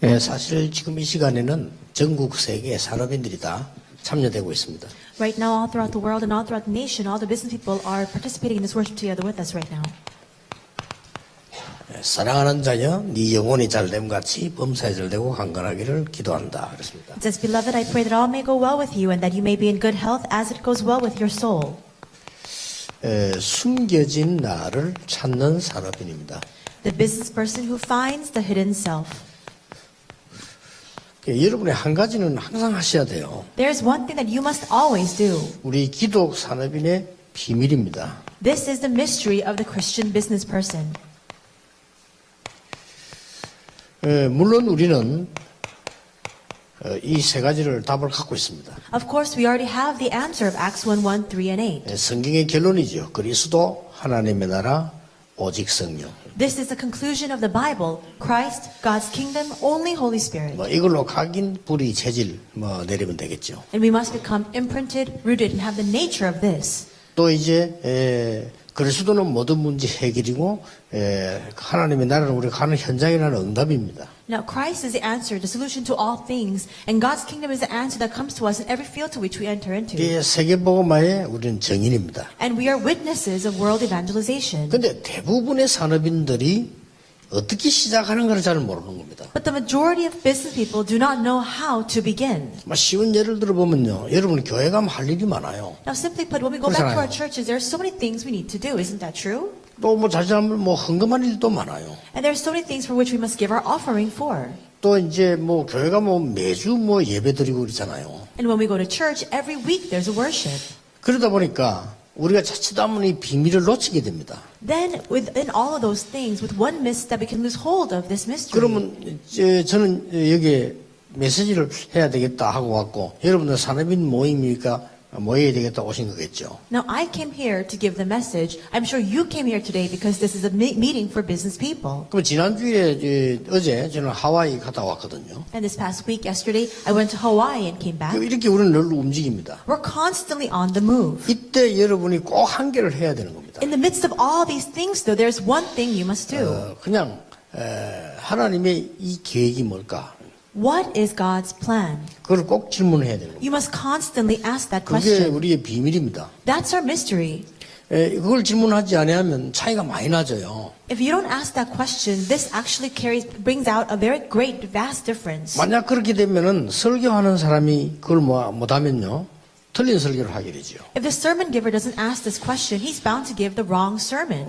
예, 사실 지금 이 시간에는 전국 세계 산업인들이 다 참여되고 있습니다. Right now, all throughout the world and all throughout the nation, all the business people are participating in this worship together with us right now. 예, 사랑하는 자여, 네 영혼이 잘됨 같이 범사에 잘되고 강건하기를 기도한다. 그렇습니다. It says, Beloved, I pray that all may go well with you and that you may be in good health as it goes well with your soul. 숨겨진 나를 찾는 산업인입니다. The business person who finds the hidden self. 여러분의 한 가지는 항상 하셔야 돼요. There's one thing that you must always do. 우리 기독 산업인의 비밀입니다. This is the mystery of the Christian business person. 물론 우리는 이 세 가지를 답을 갖고 있습니다. Of course, we already have the answer of Acts 1:1, 3, and 8. 성경의 결론이죠. 그리스도, 하나님의 나라, 오직 성령. This is the conclusion of the Bible. Christ, God's kingdom, only Holy Spirit. 이걸로 각인, 불이, 체질 내리면 되겠죠. And we must become imprinted, rooted, and have the nature of this. 또 이제 그리스도는 모든 문제 해결이고 하나님의 나라는 우리가 가는 현장이라는 응답입니다. Now, Christ is the answer, the solution to all things, and God's kingdom is the answer that comes to us in every field to which we enter into. 이게 세계복음화의 우리는 정인입니다. And we are witnesses of world evangelization. 그런데 대부분의 산업인들이 어떻게 시작하는가를 잘 모르는 겁니다. But the majority of business people do not know how to begin. 쉬운 예를 들어보면요. 여러분 교회 가면 할 일이 많아요. Now, simply put, when we go back to 그렇잖아요. our churches, there are so many things we need to do. Isn't that true? 또 자칫하면 헌금할 일도 많아요. And there are so many things for which we must give our offering for. 또 이제 교회 가면 매주 예배 드리고 그러잖아요. And when we go to church, every week there's a worship. 그러다 보니까 우리가 자칫하면 이 비밀을 놓치게 됩니다. Then, within all of those things, with one miss, that we can lose hold of this mystery. 그러면 저는 여기에 메시지를 해야 되겠다 하고 왔고 여러분들 산업인 모임이니까 모여야 되겠다 오신 거겠죠. Now, I came here to give the message. I'm sure you came here today because this is a meeting for business people. 그럼 지난주에 어제 저는 하와이 갔다 왔거든요. And this past week, yesterday, I went to Hawaii and came back. 이렇게 우리는 늘 움직입니다. We're constantly on the move. 이때 여러분이 꼭 한 개를 해야 되는 겁니다. In the midst of all these things, though, there's one thing you must do. 그냥 하나님의 이 계획이 뭘까? What is God's plan? 그걸 꼭 질문해야 되는 겁니다. You must constantly ask that 그게 question. 우리의 비밀입니다. That's our mystery. 그걸 질문하지 않으면 차이가 많이 나져요. If you don't ask that question, this actually brings out a very great, vast difference. 만약 그렇게 되면은 설교하는 사람이 그걸 못하면요, 틀린 설교를 하게 되죠. If the sermon giver doesn't ask this question, he's bound to give the wrong sermon.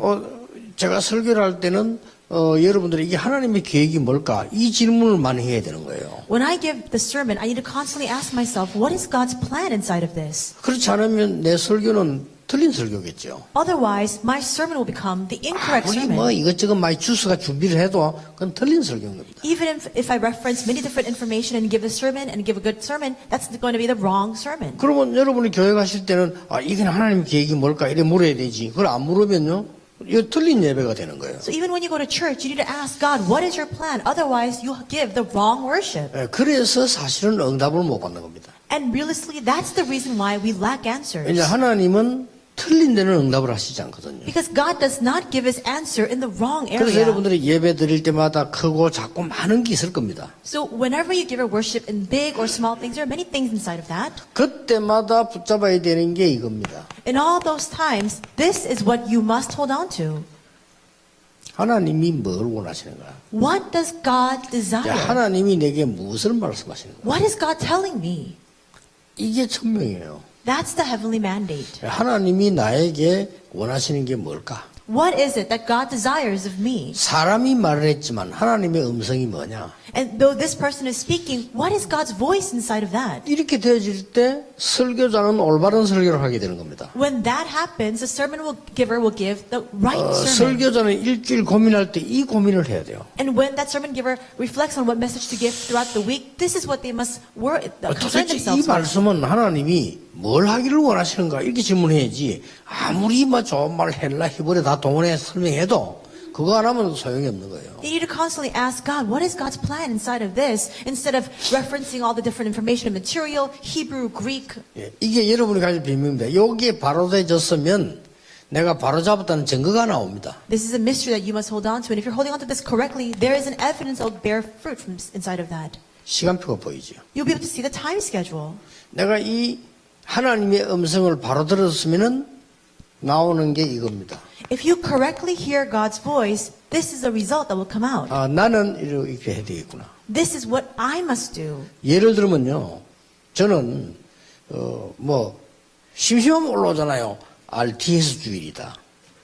제가 설교를 할 때는 여러분들이 이게 하나님의 계획이 뭘까? 이 질문을 많이 해야 되는 거예요. When I give the sermon, I need to constantly ask myself, what is God's plan inside of this? 그렇지 않으면 내 설교는 틀린 설교겠죠. Otherwise, my sermon will become the incorrect 아무리 sermon. 이것저것 많이 주스가 준비를 해도 그건 틀린 설교인 겁니다. Even if I reference many different information and give a sermon and give a good sermon, that's going to be the wrong sermon. 그러면 여러분이 교회 가실 때는 이게 하나님의 계획이 뭘까? 이래 물어야 되지. 그걸 안 물으면요, 이거 틀린 예배가 되는 거예요. So even when you go to church, you need to ask God, what is your plan? Otherwise, you give the wrong worship. 그래서 사실은 응답을 못 받는 겁니다. And realistically, that's the reason why we lack answers. 왜냐 하나님은 틀린 데는 응답을 하시지 않거든요. Because God does not give His answer in the wrong 그래서 area. 여러분들이 예배 드릴 때마다 크고 작고 많은 게 있을 겁니다. So whenever you give a worship in big or small things, there are many things inside of that. 그때마다 붙잡아야 되는 게 이겁니다. In all those times, this is what you must hold on to. 하나님이 뭘 원하시는가? What does God desire? 하나님이 내게 무엇을 말씀하시는가? What is God telling me? 이게 천명이에요. That's the heavenly mandate. 하나님이 나에게 원하시는 게 뭘까? What is it that God desires of me? 사람이 말을 했지만 하나님의 음성이 뭐냐? And though this person is speaking, what is God's voice inside of that? 이렇게 되어질 때 설교자는 올바른 설교를 하게 되는 겁니다. When that happens, the sermon giver will give the right sermon. 설교자는 일주일 고민할 때 이 고민을 해야 돼요. And when that sermon giver reflects on what message to give throughout the week, this is what they must concern 도대체 이 themselves with. 말씀은 하나님이 뭘 하기를 원하시는가 이렇게 질문해야지 아무리 좋은 말 헬라 히브리 다 동원해 설명해도 그거 안 하면 소용이 없는 거예요. You need to constantly ask God, what is God's plan inside of this? Instead of referencing all the different information and material, Hebrew, Greek. 이게 여러분이 가질 비밀입니다. 여기에 바로 되졌으면 내가 바로 잡았다는 증거가 나옵니다. This is a mystery that you must hold on to. And if you're holding on to this correctly, there is an evidence that will bear fruit from inside of that. 시간표가 보이죠. You'll be able to see the time schedule. 내가 이 하나님의 음성을 바로 들었으면은 나오는 게 이겁니다. If you correctly hear God's voice, this is the result that will come out. 아, 나는 이렇게 해야 되겠구나. This is what I must do. 예를 들면요, 저는 심심하면 올라오잖아요. RTS 주일이다.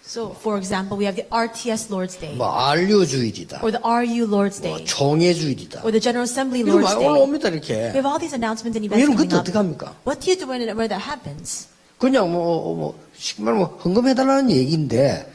So, for example, we have the RTS Lord's Day, RU 주일이다. or the RU Lord's Day, 총회 주일이다. or the General Assembly 이거 Lord's 많이 Day. 올라옵니다, We 이렇게. have all these announcements and events 여러분 coming 그때 up. 어떻게 합니까? What do you do when that happens? 그냥 쉽게 말하면 헌금해달라는 얘기인데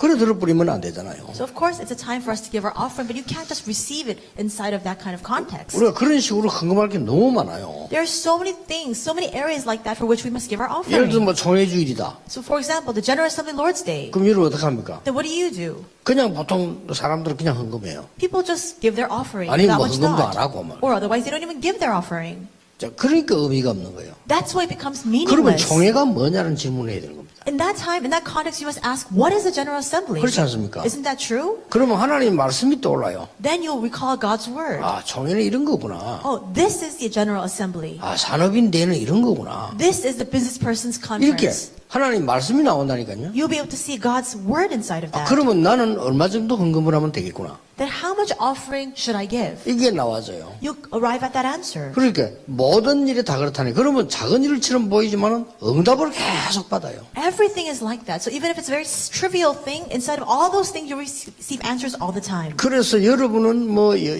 그래 들어버리면 안 되잖아요. So of course it's a time for us to give our offering, but you can't just receive it inside of that kind of context. 우리가 그런 식으로 헌금할 게 너무 많아요. There are so many things, so many areas like that for which we must give our 예를 들어 offering. 총회 주일이다. So for example, the General Assembly Lord's Day. 그럼 여러분 어떻게 합니까? Then what do you do? 그냥 보통 사람들은 그냥 헌금해요. People just give their offering 아니, without 뭐 much 헌금도 thought. 안 하고 막. Or otherwise they don't even give their offering. 자, 그러니까 의미가 없는 거예요. That's why it becomes 그러면 meaningless. 총회가 뭐냐는 질문을 해야 되는 겁니다. In that time, in that context, you must ask, what is the General Assembly? 그렇지 않습니까? Isn't that true? 그러면 하나님 말씀이 떠올라요. Then you'll recall God's word. 아, 총회는 이런 거구나. Oh, this is the General Assembly. 아, 산업인대회는 이런 거구나. This is the business person's 이렇게 conference. 하나님 말씀이 나온다니까요. You'll be able to see God's word inside of 아, that. 그러면 나는 얼마 정도 헌금을 하면 되겠구나. Then how much offering should I give? 이게 나와져요. You'll arrive at that answer. 그러니까 모든 일이 다 그렇다니. 그러면 작은 일처럼 보이지만은 응답을 계속 받아요. Everything is like that. So even if it's a very trivial thing, inside of all those things, you receive answers all the time. 그래서 여러분은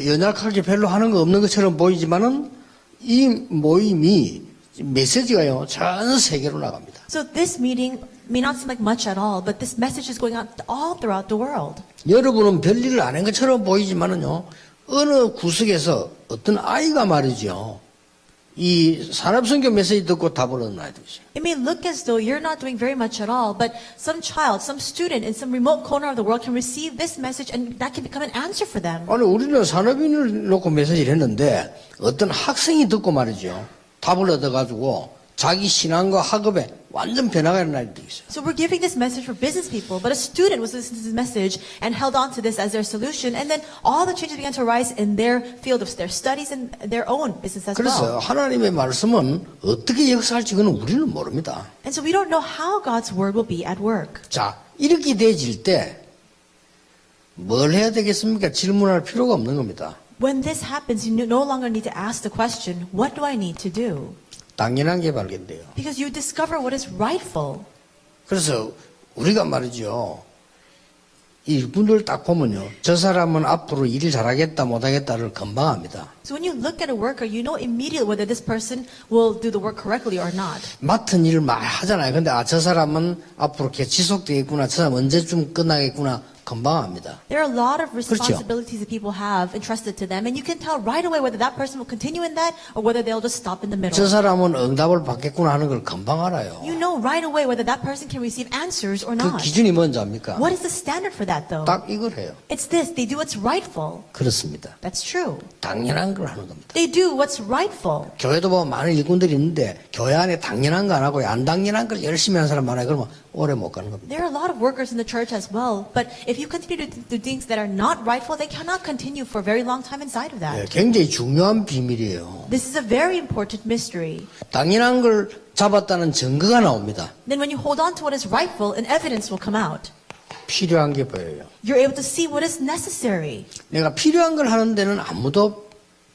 연약하게 별로 하는 거 없는 것처럼 보이지만은 이 모임이 메시지가요 전 세계로 나갑니다. So this meeting may not seem like much at all, but this message is going out all throughout the world. 여러분은 별일을 안 한 것처럼 보이지만은요 어느 구석에서 어떤 아이가 말이죠 이 산업선교 메시지 듣고 답을 얻는 아이들이죠. It may look as though you're not doing very much at all, but some child, some student in some remote corner of the world can receive this message and that can become an answer for them. 아니 우리는 산업인을 놓고 메시지를 했는데 어떤 학생이 듣고 말이죠 답을 얻어가지고 자기 신앙과 학업에 완전 변화가 일어날 때도 있어요. So we're giving this message for business people, but a student was listening to this message and held on to this as their solution, and then all the changes began to arise in their field of their studies and their own business as 그래서 well. 하나님의 말씀은 어떻게 역사할지 그는 우리는 모릅니다. And so we don't know how God's word will be at work. 자, 이렇게 돼질 때 뭘 해야 되겠습니까? 질문할 필요가 없는 겁니다. When this happens, you no longer need to ask the question, what do I need to do? 당연한 게 발견돼요. Because you discover what is rightful. 그래서 우리가 말이죠. 이분들 딱 보면요. 저 사람은 앞으로 일을 잘하겠다 못하겠다를 금방 압니다. So when you look at a worker, you know immediately whether this person will do the work correctly or not. 맡은 일을 많이 하잖아요. 근데 저 사람은 앞으로 이렇게 지속되겠구나. 저 사람 언제쯤 끝나겠구나. 금방 압니다. There are a lot of responsibilities that people have entrusted to them, and you can tell right away whether that person will continue in that or whether they'll just stop in the middle. 저 사람은 응답을 받겠구나 하는 걸 금방 알아요. You know right away whether that person can receive answers or 그 not. 기준이 뭔지 압니까? What is the standard for that though? 딱 이걸 해요. It's this. They do what's rightful. 그렇습니다. That's true. 당연한 걸 하는 겁니다. They do what's rightful. 교회도 보면 많은 일꾼들이 있는데 교회 안에 당연한 거 안 하고 안 당연한 걸 열심히 하는 사람 많아요. 그러면 오래 못 가는 겁니다. There are a lot of workers in the church as well, but if you continue to do things that are not rightful, they cannot continue for a very long time inside of 예, that. 굉장히 중요한 비밀이에요. This is a very important mystery. 당연한 걸 잡았다는 증거가 나옵니다. Then when you hold on to what is rightful, an evidence will come out. 필요한 게 보여요. You're able to see what is necessary. 내가 필요한 걸 하는 데는 아무도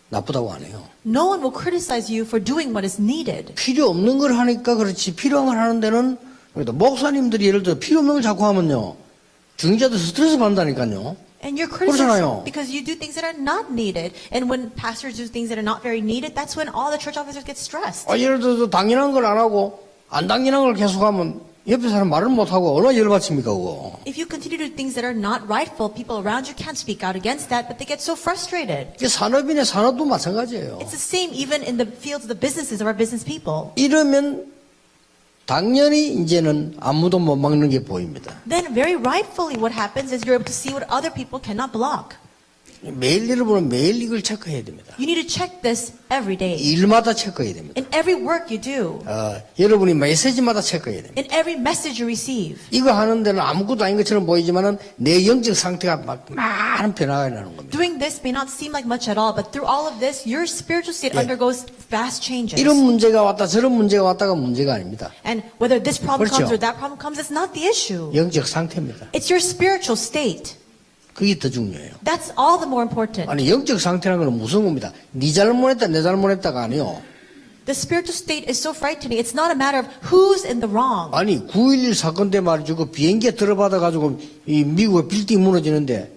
나쁘다고 안 해요. No one will criticize you for doing what is needed. 필요 없는 걸 하니까 그렇지 필요한 걸 하는 데는 그러니까 목사님들이 예를 들어 필요 없는 걸 자꾸 하면요. 중직자들 스트레스 받는다니까요. And you're 그렇잖아요. criticized because you do things that are not needed. And when pastors do things that are not very needed, that's when all the church officers get stressed. 예를 들어서 당연한 걸 안 하고 안 당연한 걸 계속하면 옆에 사람 말을 못 하고 얼마나 열받습니까 그거. If you continue to do things that are not rightful, people around you can't speak out against that, but they get so frustrated. 이게 산업인의 산업도 마찬가지예요. It's the same even in the fields of the businesses of our business people. 이러면 당연히 이제는 아무도 못 막는 게 보입니다. Then very rightfully what happens is you're able to see what other people cannot block. 매일 여러분은 매일 이걸 체크해야 됩니다. You need to check this every day. 일마다 체크해야 됩니다. In every work you do. 여러분이 메시지마다 체크해야 됩니다. In every message you receive. 이거 하는 데는 아무것도 아닌 것처럼 보이지만은 내 영적 상태가 막 많은 변화가 일어나는 겁니다. Doing this may not seem like much at all, but through all of this, your spiritual state undergoes vast changes. 이런 문제가 왔다 저런 문제가 왔다가 문제가 아닙니다. And whether this problem 그렇죠. comes or that problem comes, it's not the issue. 영적 상태입니다. It's your spiritual state. 그게 더 중요해요. That's all the more important. 아니 영적 상태라는 건 무서운 겁니다. 네 잘못했다 내 잘못했다가 아니요. The spiritual state is so frightening. It's not a matter of who's in the wrong. 아니 9.11 사건 때 말이죠. 그 비행기에 들어받아가지고 이 미국의 빌딩이 무너지는데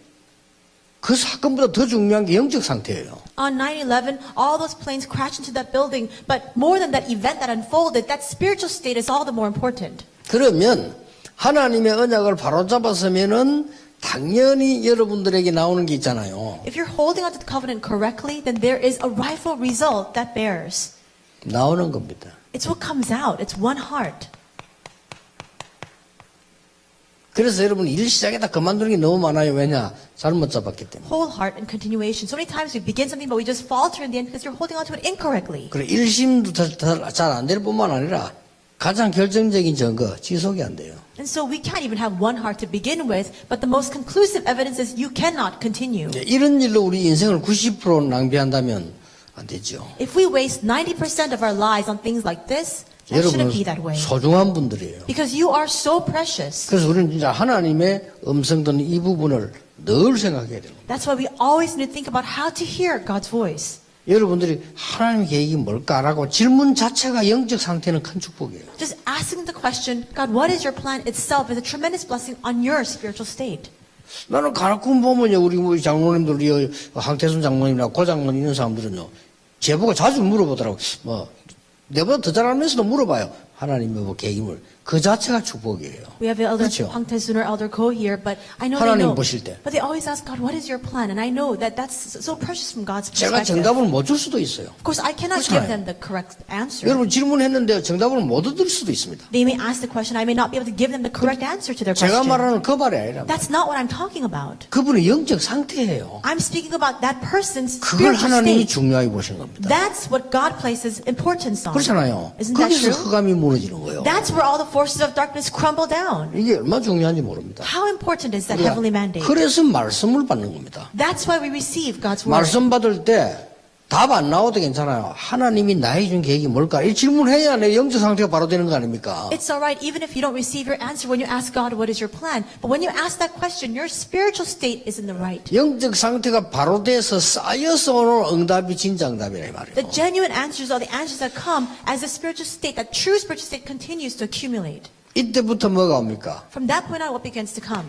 그 사건보다 더 중요한 게 영적 상태예요. On 9/11, all those planes crashed into that building, but more than that event that unfolded, that spiritual state is all the more important. 그러면 하나님의 언약을 바로잡았으면은 당연히 여러분들에게 나오는 게 있잖아요. If you're holding onto the covenant correctly, then there is a rightful result that bears. 나오는 겁니다. It's what comes out. It's one heart. 그래서 여러분 일 시작에다 그만두는 게 너무 많아요. 왜냐? 잘못 잡았기 때문에. Whole heart and continuation. So many times we begin something, but we just falter in the end because you're holding onto it incorrectly. 그래 일심도 잘 안 될 뿐만 아니라 가장 결정적인 증거 지속이 안 돼요. And so we can't even have one heart to begin with, but the most conclusive evidence is you cannot continue. 이런 일로 우리 인생을 90% 낭비한다면 안 되죠. If we waste 90% of our lives on things like this, that shouldn't be that 여러분 way. 소중한 분들이에요. Because you are so precious. 그래서 우리는 진짜 하나님의 음성 듣는 이 부분을 늘 생각해야 돼요. That's why we always need to think about how to hear God's voice. 여러분들이 하나님의 계획이 뭘까라고 질문 자체가 영적 상태는 큰 축복이에요. Just asking the question, God, what is your plan itself is a tremendous blessing on your spiritual state. 나는 가끔 보면요, 우리 장로님들, 황태순 장로님이나 고 장로님 이런 사람들은요, 제보고 자주 물어보더라고. 내보다 더 잘하면서도 물어봐요. 하나님의 계획이 뭘. 그 자체가 축복이에요. We have Elder 그렇죠? Hang Tae-sun or Elder Ko here, but I know they 하나님 know. 보실 때. But they always ask God, what is your plan? And I know that that's so precious from God's 제가 perspective. 정답을 못 줄 수도 있어요. Of course, I cannot 그렇잖아요. give them the correct answer. 여러분 질문했는데 정답을 못 얻을 수도 있습니다. They may ask the question, I may not be able to give them the correct answer to their 제가 question. 말하는 그 말이 아니라 That's not what I'm talking about. 그분의 영적 상태예요. I'm speaking about that person's 그걸 spiritual 하나님이 state. 중요하게 보시는 겁니다. That's what God places importance on. 그렇잖아요. Isn't that 거기서 true? 흑암이 무너지는 거예요. That's where all the forces of darkness crumble down. 이게 얼마나 중요한지 모릅니다. How important is that 우리가 heavenly mandate? 그래서 말씀을 받는 겁니다. That's why we receive God's word. 말씀 받을 때 답 안 나와도 괜찮아요. 하나님이 나에게 준 계획이 뭘까? 이 질문해야 내 영적 상태가 바로 되는 거 아닙니까? It's alright even if you don't receive your answer when you ask God what is your plan. But when you ask that question, your spiritual state is in the right. 영적 상태가 바로 돼서 쌓여서 오는 응답이 진짜 응답이라 이 말이에요. The genuine answers are the answers that come as the spiritual state, that true spiritual state continues to accumulate. 이때부터 뭐가 옵니까? From that point on, what begins to come?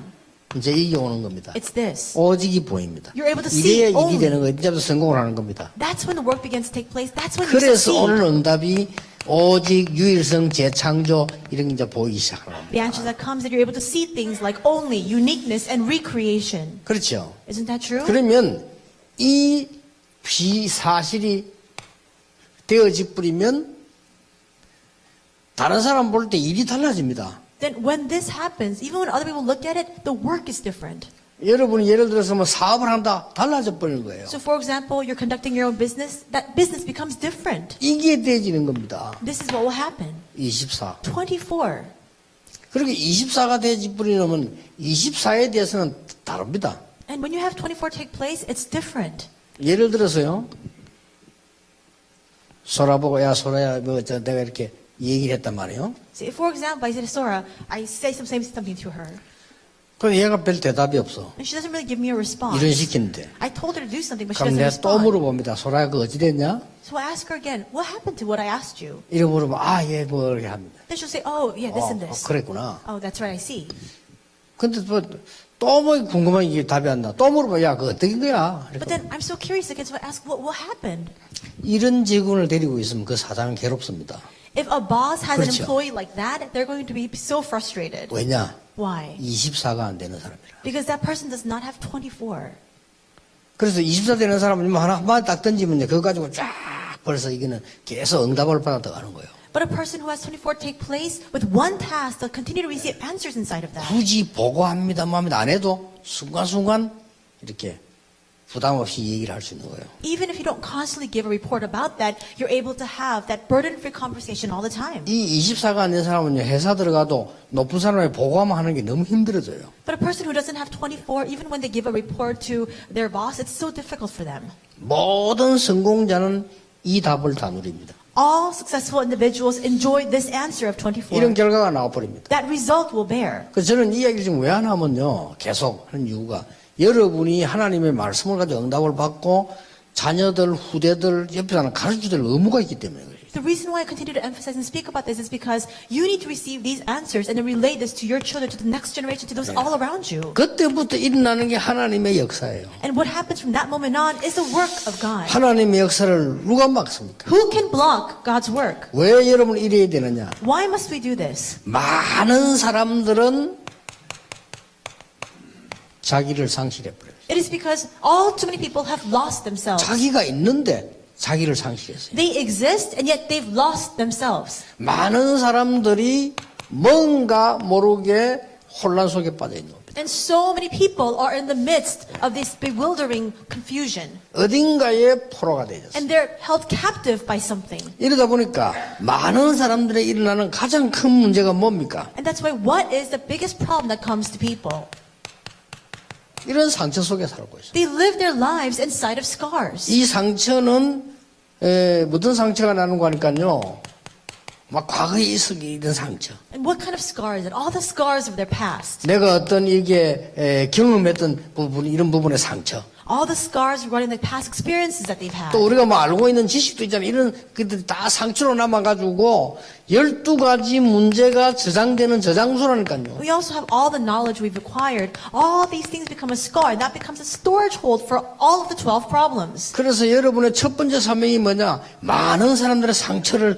이제 이게 오는 겁니다. It's this. 오직이 보입니다. You're able to see 이래야 일이 only. 되는 거예요. 이제부터 성공을 하는 겁니다. That's when the work begins to take place. That's when you 그래서 오는 succeed. 응답이 오직, 유일성, 재창조 이런 게 이제 보이기 시작하는 겁니다. The answer that comes that you're able to see things like only, uniqueness, and recreation. 그렇죠. Isn't that true? 그러면 이 비사실이 되어지 뿌리면 다른 사람 볼 때 일이 달라집니다. Then when this happens, even when other people look at it, the work is different. 여러분이 예를 들어서 뭐 사업을 한다 달라져 버리는 거예요. So for example, you're conducting your own business, that business becomes different. 이게 되어지는 겁니다. This is what will happen. 24. 24. 그렇게 24가 되어지 뿌리면 24에 대해서는 다릅니다. And when you have 24 take place, it's different. 예를 들어서요. 소라 보고 야 소라야 내가 이렇게 얘기를 했단 말이에요. See, for example, I said to Sora, I say something to her, 그런데 얘가 별 대답이 없어. and she doesn't really give me a response. 일은 시키는데. I told her to do something, but she 그럼 doesn't 내가 또 respond. 물어봅니다. 소라야 그거 어찌 됐냐? So I ask her again, what happened to what I asked you? 이래 물어보면 예 뭐 이렇게 합니다. Then she'll say, oh, yeah, this and this. 그랬구나. Oh, that's right, I see. 근데 또 뭐 궁금한 게 답이 안 나. 또 물어봐. 야, 그거 어떻게 된 거야? But then I'm so curious again, so I ask, what happened? 이런 직원을 데리고 있으면 그 사장은 괴롭습니다. If a boss has an 그렇죠. employee like that, they're going to be so frustrated. 왜냐? Why? 24가 안 되는 사람이라. Because that person does not have 24. 그래서 24 되는 사람은 뭐 하나 딱 던지면 그거 가지고 쫙 벌써 이거는 계속 응답을 받아 가는 거예요. But a person who has 24 take place with one task, they'll continue to receive answers inside of that. 굳이 보고합니다, 뭐 합니다 안 해도 순간순간 이렇게 부담 없이 얘기를 할 수 있는 거예요. Even if you don't constantly give a report about that, you're able to have that burden-free conversation all the time. 이 24가 안 된 사람은요, 회사 들어가도 높은 사람에 보고만 하는 게 너무 힘들어져요. But a person who doesn't have 24, even when they give a report to their boss, it's so difficult for them. 모든 성공자는 이 답을 다 누립니다. All successful individuals enjoy this answer of 이런 24. 결과가 나와버립니다. That result will bear. 그래서 저는 이 이야기를 지금 왜 하냐면요, 계속 하는 이유가 여러분이 하나님의 말씀을 가지고 응답을 받고 자녀들, 후대들, 옆에 사람 가르쳐야 될 의무가 있기 때문에 그래요. The reason why I continue to emphasize and speak about this is because you need to receive these answers and then relay this to your children, to the next generation, to those all around you. 그때부터 일어나는 게 하나님의 역사예요. And what happens from that moment on is the work of God. 하나님의 역사를 누가 막습니까? Who can block God's work? 왜 여러분 이래야 되느냐? Why must we do this? 많은 사람들은 자기를 상실해버려요. It is because all too many people have lost themselves. 자기가 있는데 자기를 상실했어요. They exist and yet they've lost themselves. 많은 사람들이 뭔가 모르게 혼란 속에 빠져 있는 겁니다. And so many people are in the midst of this bewildering confusion. 어딘가에 포로가 되었어요. And they're held captive by something. 이러다 보니까 많은 사람들의 일어나는 가장 큰 문제가 뭡니까? And that's why what is the biggest problem that comes to people? 이런 상처 속에 살고 있어요. They live their lives inside of scars. 이 상처는 무슨 상처가 나는 거니까요. 막 과거에 있었던 상처. And what kind of scars? And all the scars of their past. 내가 어떤 이게 경험했던 부분, 이런 부분의 상처. All the scars regarding the past experiences that they've had. 또 우리가 뭐 알고 있는 지식도 있잖아요. 이런 것들이 다 상처로 남아가지고 12가지 문제가 저장되는 저장소라니까요. We also have all the knowledge we've acquired. All these things become a scar, and that becomes a storage hold for all of the 12 problems. 그래서 여러분의 첫 번째 사명이 뭐냐? 많은 사람들의 상처를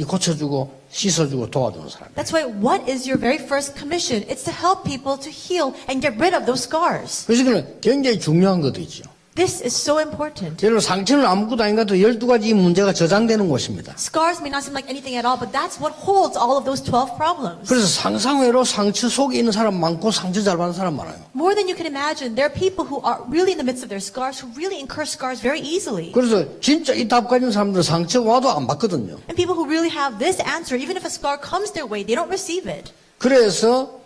고쳐주고 씻어주고 도와주는 사람. That's why what is your very first commission? It's to help people to heal and get rid of those scars. 그래서 그는 굉장히 중요한 것도 있죠. This is so important. 여러분 상처는 아무것도 아닌 것 같아도 12가지 문제가 저장되는 곳입니다. Scars may not seem like anything at all, but that's what holds all of those 12 problems. 그래서 상상외로 상처 속에 있는 사람 많고 상처 잘 받는 사람 많아요. More than you can imagine, there are people who are really in the midst of their scars, who really incur scars very easily. 그래서 진짜 이 답 가진 사람들은 상처 와도 안 받거든요. And people who really have this answer, even if a scar comes their way, they don't receive it. 그래서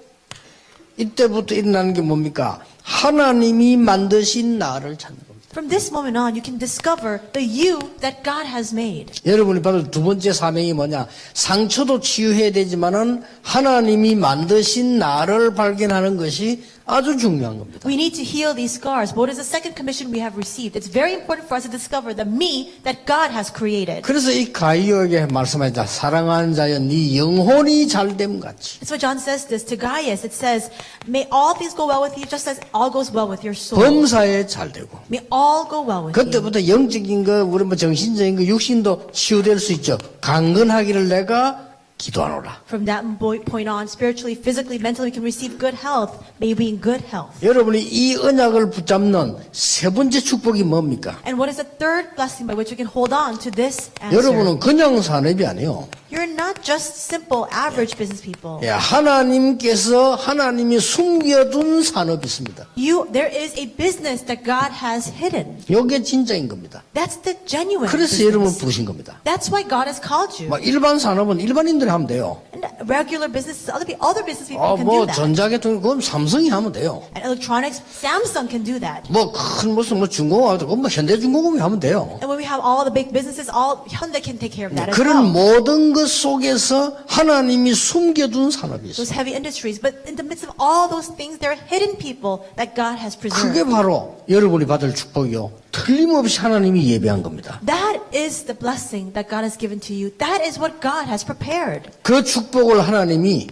이때부터 일어나는 게 뭡니까? 하나님이 만드신 나를 찾는 겁니다. From this moment on, you can discover the you that God has made. 여러분이 받을 두 번째 사명이 뭐냐? 상처도 치유해야 되지만은 하나님이 만드신 나를 발견하는 것이 아주 중요한 겁니다. We need to heal these scars. What is the second commission we have received? It's very important for us to discover the me that God has created. 그래서 이 가이오에게 말씀하자 사랑하는 자여 네 영혼이 잘됨 같이. That's what John says this to Gaius. It says, may all things go well with you just as all goes well with your soul. 범사에 잘되고. May all go well with you. 그때부터 영적인 거, 우리 뭐 정신적인 거, 육신도 치유될 수 있죠. 강건하기를 내가 기도하노라. From that point on, spiritually, physically, mentally, we can receive good health. May we be in good health. 여러분이 이 언약을 붙잡는 세 번째 축복이 뭡니까? And what is the third blessing by which we can hold on to this answer? 여러분은 그냥 산업이 아니에요. You're not just simple, average business people. 예, 하나님께서 하나님이 숨겨둔 산업이 있습니다. There is a business that God has hidden. 이게 진짜인 겁니다. That's the genuine 그래서 여러분을 business. 부르신 겁니다. That's why God has called you. 막 일반 산업은 일반인들이 하면 돼요. And regular businesses, other business people 아, can 뭐 do that. 전자계통 그건 삼성이 하면 돼요. And electronics, Samsung can do that. 뭐 큰 무슨 뭐 중공업, 그건 뭐 현대중공업이 하면 돼요. And when we have all the big businesses, all Hyundai can take care of that as 그런 well. 모든 것 속에서 하나님이 숨겨둔 산업이 있어요. Those heavy industries, but in the midst of all those things, there are hidden people that God has preserved. 그게 바로 여러분이 받을 축복이요. 틀림없이 하나님이 예배한 겁니다. That is the blessing that God has given to you. That is what God has prepared. 그 축복을 하나님이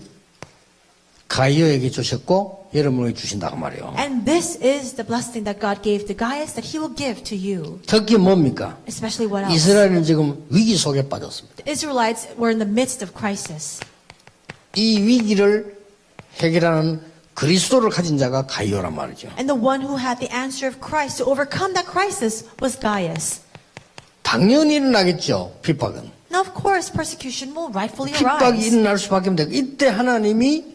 가이어에게 주셨고 여러분에게 주신다고 말이에요. And this is the blessing that God gave to Gaius that he will give to you. 특히 뭡니까? Especially what else? 이스라엘은 지금 위기 속에 빠졌습니다. The Israelites were in the midst of crisis. 이 위기를 해결하는 그리스도를 가진 자가 가이오란 말이죠. And the one who had the answer of Christ to overcome that crisis was Gaius. 당연히 일어나겠죠. 핍박은. Now, of course, persecution will rightfully 핍박이 arise. 일어날 수밖에 없는데 이때 하나님이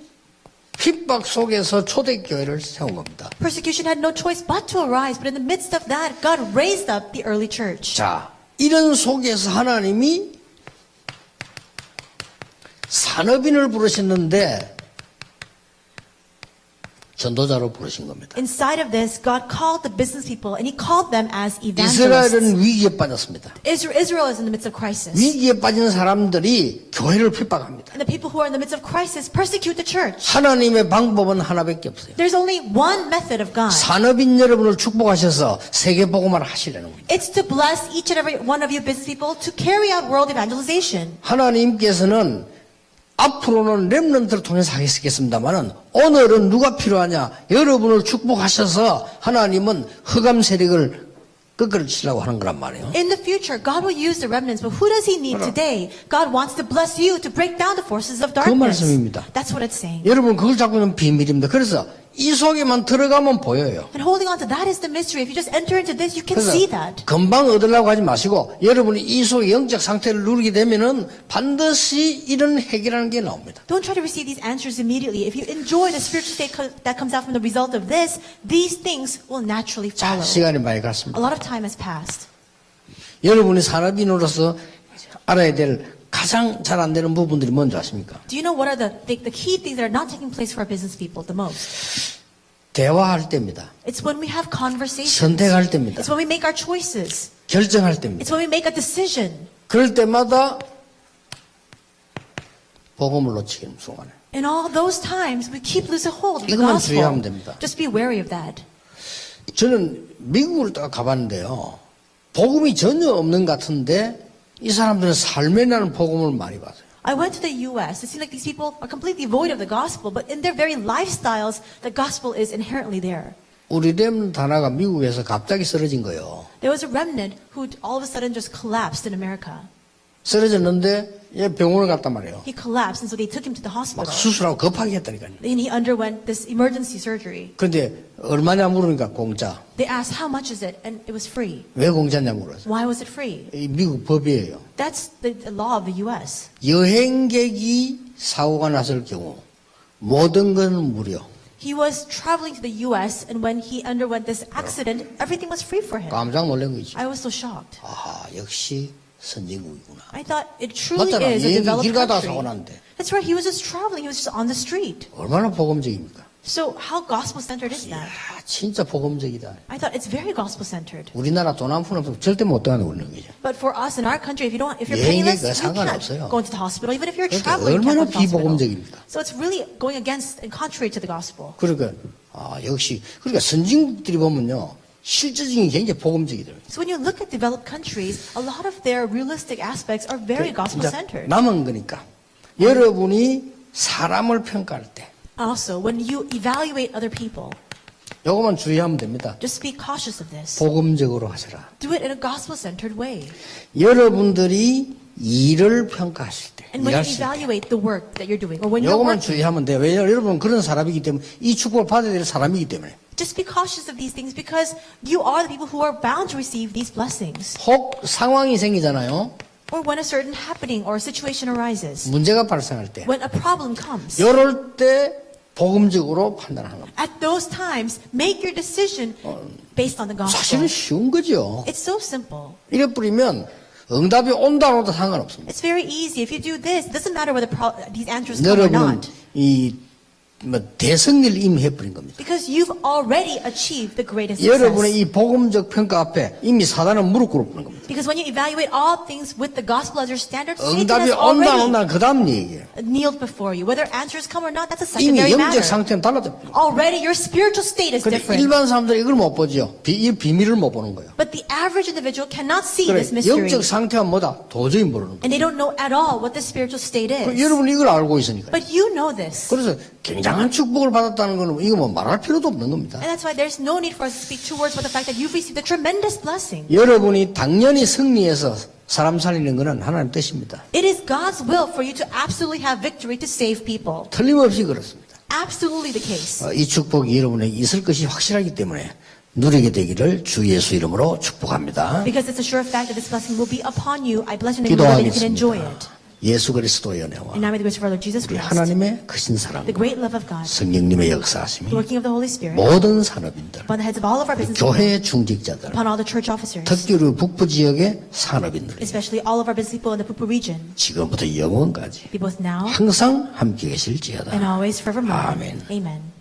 핍박 속에서 초대교회를 세운 겁니다. Persecution had no choice but to arise, but in the midst of that, God raised up the early church. 자, 이런 속에서 하나님이 산업인을 부르셨는데 전도자로 부르신 겁니다. Inside of this, God called the business people, and He called them as evangelists. 이스라엘은 위기에 빠졌습니다. Israel is in the midst of crisis. 위기에 빠진 사람들이 교회를 핍박합니다. And the people who are in the midst of crisis persecute the church. 하나님의 방법은 하나밖에 없어요. There's only one method of God. 산업인 여러분을 축복하셔서 세계복음화를 하시려는 겁니다. It's to bless each and every one of you business people to carry out world evangelization. 하나님께서는 앞으로는 렘넌트를 통해서 하시겠습니다만은 오늘은 누가 필요하냐? 여러분을 축복하셔서 하나님은 흑암 세력을 끄끄러치려고 하는 거란 말이에요. In the future, God will use the remnants, but who does He need today? God wants to bless you to break down the forces of 그 darkness. 말씀입니다. That's what it's saying. 여러분 그걸 잡고 있는 비밀입니다. 그래서 이 속에만 들어가면 보여요. And holding on to that is the mystery. If you just enter into this, you can 그래서 see that. 금방 얻으려고 하지 마시고 여러분이 이 속의 영적 상태를 누리게 되면은 반드시 이런 해결하는 게 나옵니다. Don't try to receive these answers immediately. If you enjoy the spiritual state that comes out from the result of this, these things will naturally 자, follow. 시간이 많이 A 갔습니다. lot of time has passed. 여러분이 산업인으로서 알아야 될 가장 잘 안 되는 부분들이 뭔지 아십니까? Do you know what are the key things that are not taking place for our business people the most? 대화할 때입니다. It's when we have conversations. 선택할 때입니다. It's when we make our choices. 결정할 때입니다. It's when we make a decision. 그럴 때마다 복음을 놓치는 순간에 In all those times, we keep losing hold of the 이것만 주의하면 gospel. 됩니다. Just be wary of that. 저는 미국을 딱 가봤는데요. 복음이 전혀 없는 것 같은데 이 사람들은 삶에 나는 복음을 많이 받아요. I went to the U.S. It seemed like these people are completely void of the gospel, but in their very lifestyles, the gospel is inherently there. 우리 렘넌트 하나가 미국에서 갑자기 쓰러진 거예요. There was a remnant who all of a sudden just collapsed in America. 쓰러졌는데 얘 병원을 갔단 말이에요. He collapsed, and so they took him to the 막 hospital. 수술하고 급하게 했다니까요. And he underwent this emergency surgery. 그런데 얼마냐 물으니까 공짜. They asked, how much is it? And it was free. 왜 공짜냐 물어서. Why was it free? 이 미국 법이에요. That's the law of the U.S. 여행객이 사고가 났을 경우 모든 건 무료. He was traveling to the U.S. and when he underwent this accident, everything was free for him. 깜짝 놀란 거지. I was so shocked. 아, 역시 선진국이구나. I thought it truly 맞잖아. is a 여행이 developed 길 가다가 country. 사고 났는데. That's right. He was just traveling. He was just on the street. 얼마나 복음적입니까? So how gospel-centered is that? 아, 진짜 복음적이다. I thought it's very gospel-centered. 우리나라 돈 한 푼 없으면 절대 못 들어가는 거죠. But for us in our country, if you're 여행객 penniless, you 상관없어요. can't go into the hospital. Even if you're 그러니까 traveling, you can't 얼마나 go to the hospital. 비복음적입니까? So it's really going against and contrary to the gospel. 그러니까 아, 역시 그러니까 선진국들이 보면요. 실질적인 굉장히 복음적이더라고요. So when you look at developed countries, a lot of their realistic aspects are very gospel-centered. 남은 거니까 여러분이 사람을 평가할 때 Also, when you evaluate other people, 요것만 주의하면 됩니다. just be cautious of this. 복음적으로 하시라. Do it in a gospel-centered way. 여러분들이 일을 평가하실 때, And when you 일하실 때 evaluate the work that you're doing, or when you're 요것만 working, 주의하면 돼요. 왜냐하면 여러분은 그런 사람이기 때문에 이 축복을 받아야 될 사람이기 때문에 just be cautious of these things because you are the people who are bound to receive these blessings. 혹 상황이 생기잖아요. Or when a certain happening or a situation arises, 문제가 발생할 때 when a problem comes, 이럴 때 복음적으로 판단하는 겁니다. at those times, make your decision based on the 사실은 gospel. 쉬운 거죠. It's so simple. 이래 뿌리면 응답이 온다 안 온다 상관없습니다. It's very easy. If you do this, it doesn't matter whether these answers come or 여러분은 not. 이 대승리를 이미 해버린 겁니다. Because you've already achieved the greatest 여러분의 success. 이 복음적 평가 앞에 이미 사단은 무릎 꿇어보는 겁니다. Because when you evaluate all things with the gospel as your standard, Satan 응답이 has 온다 안 already 온다 그 다음 얘기예요. kneeled before you. Whether answers come or not, that's a 이미 secondary 영적 matter. 상태는 달라졌습니다. Already your spiritual state is 근데 different. 일반 사람들이 이걸 못 보죠. 이 비밀을 못 보는 거예요. But the average individual cannot see 그래, this mystery. 영적 상태가 뭐다? 도저히 모르는 거예요. And they don't know at all what the spiritual state is. 여러분 이걸 알고 있으니까. But you know this. 그래서 굉장한 축복을 받았다는 거는 이거 뭐 말할 필요도 없는 겁니다. And that's why there's no need for us to speak two words about the fact that you've received a tremendous blessing. 여러분이 당연히 승리해서 사람 살리는 것은 하나님 뜻입니다. It is God's will for you to absolutely have victory to save people. 틀림없이 그렇습니다. Absolutely the case. 이 축복이 여러분에게 있을 것이 확실하기 때문에 누리게 되기를 주 예수 이름으로 축복합니다. Because it's a sure fact that this blessing will be upon you. I bless you in the name of the Lord that you can enjoy it. 예수 그리스도의 은혜와 And now may the grace of our Lord Jesus 우리 Christ, 하나님의 크신 the 사랑과 great love of God, 성령님의 역사하심이 the working of the Holy Spirit, 모든 산업인들, upon the heads of all of our business 교회의 people, 중직자들, upon all the church officers, 특별히 북부 지역의 산업인들, especially all of our business people in the Pupu region, 지금부터 영원까지 be both now 항상 함께 계실지어다. and always forevermore. 아멘. Amen.